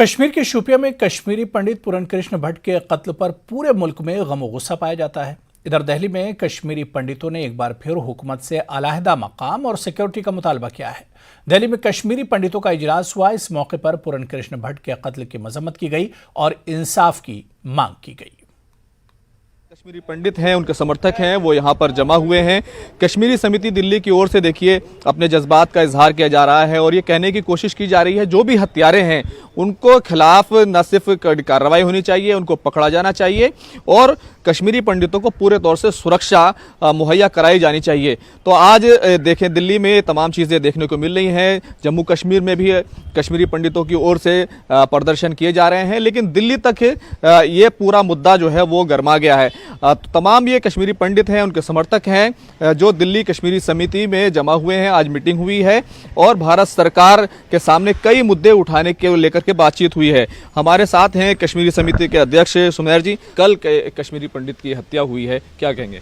कश्मीर के शोपियां में कश्मीरी पंडित पूरन कृष्ण भट्ट के कत्ल पर पूरे मुल्क में गम और गुस्सा पाया जाता है। इधर दिल्ली में कश्मीरी पंडितों ने एक बार फिर हुकूमत से अलहदा मकाम और सिक्योरिटी का मुतालबा किया है। दिल्ली में कश्मीरी पंडितों का इजलास हुआ। इस मौके पर पूरन कृष्ण भट्ट के कत्ल की मजम्मत की गई और इंसाफ की मांग की गई। कश्मीरी पंडित हैं, उनके समर्थक हैं, वो यहाँ पर जमा हुए हैं। कश्मीरी समिति दिल्ली की ओर से देखिए अपने जज्बात का इजहार किया जा रहा है और ये कहने की कोशिश की जा रही है जो भी हत्यारे हैं उनको खिलाफ न सिर्फ कार्रवाई होनी चाहिए, उनको पकड़ा जाना चाहिए और कश्मीरी पंडितों को पूरे तौर से सुरक्षा मुहैया कराई जानी चाहिए। तो आज देखें दिल्ली में तमाम चीज़ें देखने को मिल रही हैं। जम्मू कश्मीर में भी कश्मीरी पंडितों की ओर से प्रदर्शन किए जा रहे हैं, लेकिन दिल्ली तक ये पूरा मुद्दा जो है वो गर्मा गया है। तो तमाम ये कश्मीरी पंडित हैं, उनके समर्थक हैं जो दिल्ली कश्मीरी समिति में जमा हुए हैं। आज मीटिंग हुई है और भारत सरकार के सामने कई मुद्दे उठाने के लेकर के बातचीत हुई है। हमारे साथ हैं कश्मीरी समिति के अध्यक्ष सुमेर जी। कल कश्मीरी पंडित की हत्या हुई है, क्या कहेंगे?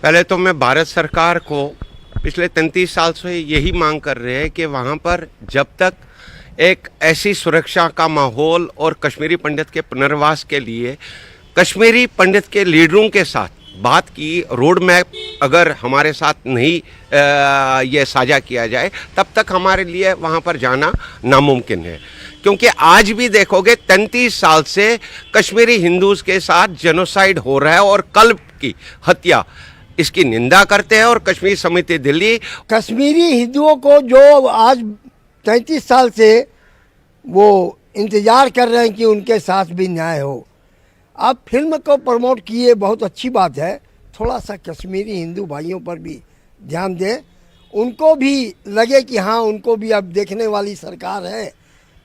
पहले तो मैं भारत सरकार को पिछले 33 साल से यही मांग कर रहे हैं कि वहाँ पर जब तक एक ऐसी सुरक्षा का माहौल और कश्मीरी पंडित के पुनर्वास के लिए कश्मीरी पंडित के लीडरों के साथ बात की रोड मैप अगर हमारे साथ नहीं ये साझा किया जाए तब तक हमारे लिए वहाँ पर जाना नामुमकिन है। क्योंकि आज भी देखोगे 33 साल से कश्मीरी हिंदूज के साथ जेनोसाइड हो रहा है और कल की हत्या इसकी निंदा करते हैं। और कश्मीर समिति दिल्ली कश्मीरी हिंदुओं को जो आज 33 साल से वो इंतज़ार कर रहे हैं कि उनके साथ भी न्याय हो, आप फिल्म को प्रमोट किए, बहुत अच्छी बात है। थोड़ा सा कश्मीरी हिंदू भाइयों पर भी ध्यान दें, उनको भी लगे कि हाँ उनको भी अब देखने वाली सरकार है,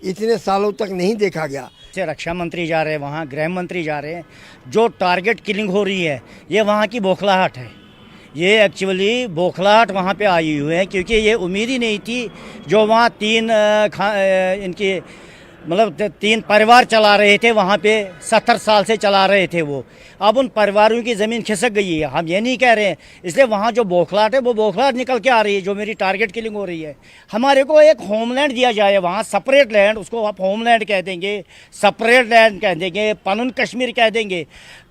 इतने सालों तक नहीं देखा गया। रक्षा मंत्री जा रहे हैं वहाँ, गृह मंत्री जा रहे हैं। जो टारगेट किलिंग हो रही है ये वहाँ की बौखलाहट है। ये एक्चुअली बौखलाहट वहाँ पे आई हुई है क्योंकि ये उम्मीद ही नहीं थी। जो वहाँ इनकी मतलब 3 परिवार चला रहे थे वहाँ पे, 70 साल से चला रहे थे वो। अब उन परिवारों की ज़मीन खिसक गई है, हम ये नहीं कह रहे हैं। इसलिए वहाँ जो बौखलाहट है वो बौखलाहट निकल के आ रही है। जो मेरी टारगेट किलिंग हो रही है, हमारे को एक होमलैंड दिया जाए वहाँ, सेपरेट लैंड, उसको आप होमलैंड कह देंगे, सेपरेट लैंड कह देंगे, पनुन कश्मीर कह देंगे,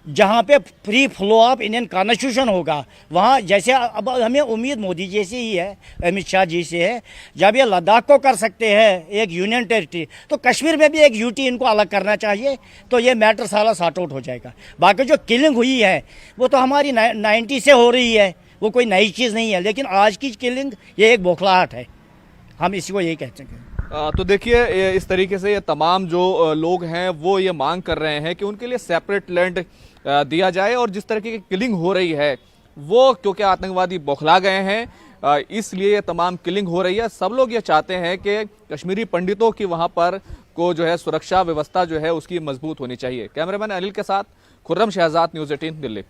जहाँ पे free flow of Indian constitution होगा। वहाँ जैसे अब हमें उम्मीद मोदी जी से ही है, अमित शाह जी से है। जब ये लद्दाख को कर सकते हैं एक यूनियन टेरिटरी, तो कश्मीर में भी एक यूटी इनको अलग करना चाहिए, तो ये मैटर सारा सॉर्ट आउट हो जाएगा। बाकी जो किलिंग हुई है वो तो हमारी 90 से हो रही है, वो कोई नई चीज़ नहीं है। लेकिन आज की किलिंग ये एक बौखलाहट है, हम इसी को यही कहते हैं। तो देखिए इस तरीके से ये तमाम जो लोग हैं वो ये मांग कर रहे हैं कि उनके लिए सेपरेट लैंड दिया जाए और जिस तरह की किलिंग हो रही है वो क्योंकि आतंकवादी बौखला गए हैं इसलिए ये तमाम किलिंग हो रही है। सब लोग ये चाहते हैं कि कश्मीरी पंडितों की वहां पर को जो है सुरक्षा व्यवस्था जो है उसकी मजबूत होनी चाहिए। कैमरामैन अनिल के साथ खुर्रम शहजाद, न्यूज़ 18 दिल्ली।